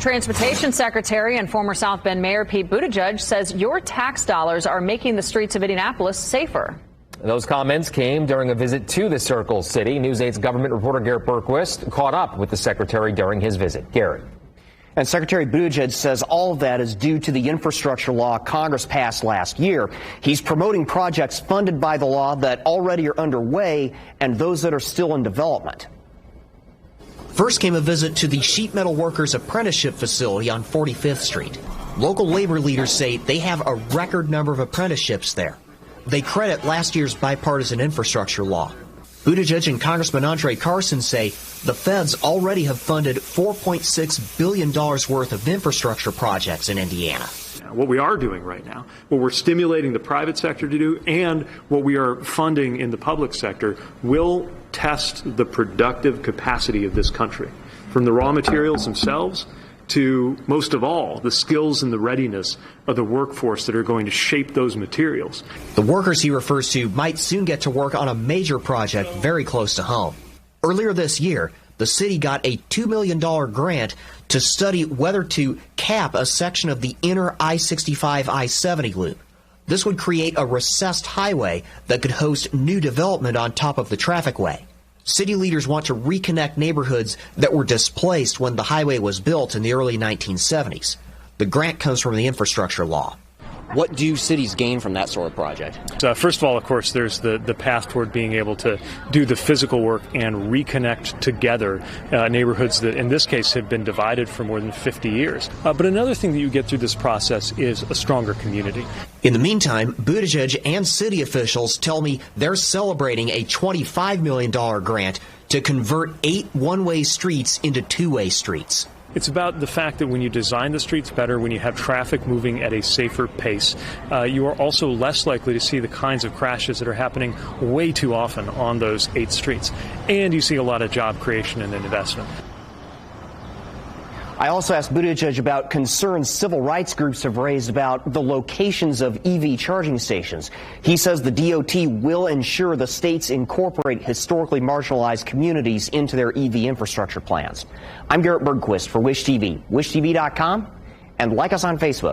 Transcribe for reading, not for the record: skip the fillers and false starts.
Transportation Secretary and former South Bend Mayor Pete Buttigieg says your tax dollars are making the streets of Indianapolis safer. Those comments came during a visit to the Circle City. News 8's government reporter Garrett Berquist caught up with the secretary during his visit. Garrett. And Secretary Buttigieg says all of that is due to the infrastructure law Congress passed last year. He's promoting projects funded by the law that already are underway and those that are still in development. First came a visit to the sheet metal workers apprenticeship facility on 45th Street. Local labor leaders say they have a record number of apprenticeships there. They credit last year's bipartisan infrastructure law. Buttigieg and Congressman Andre Carson say the feds already have funded $4.6 billion worth of infrastructure projects in Indiana. What we are doing right now, what we're stimulating the private sector to do, and what we are funding in the public sector will test the productive capacity of this country, from the raw materials themselves to, most of all, the skills and the readiness of the workforce that are going to shape those materials. The workers he refers to might soon get to work on a major project very close to home. Earlier this year, the city got a $2 million grant to study whether to cap a section of the inner I-65 I-70 loop. This would create a recessed highway that could host new development on top of the trafficway. City leaders want to reconnect neighborhoods that were displaced when the highway was built in the early 1970s. The grant comes from the infrastructure law. What do cities gain from that sort of project? First of all, of course, there's the path toward being able to do the physical work and reconnect together neighborhoods that, in this case, have been divided for more than 50 years. But another thing that you get through this process is a stronger community. In the meantime, Buttigieg and city officials tell me they're celebrating a $25 million grant to convert 8 one-way streets into two-way streets. It's about the fact that when you design the streets better, when you have traffic moving at a safer pace, you are also less likely to see the kinds of crashes that are happening way too often on those 8 streets. And you see a lot of job creation and investment. I also asked Buttigieg about concerns civil rights groups have raised about the locations of EV charging stations. He says the DOT will ensure the states incorporate historically marginalized communities into their EV infrastructure plans. I'm Garrett Bergquist for Wish TV, wishtv.com, and like us on Facebook.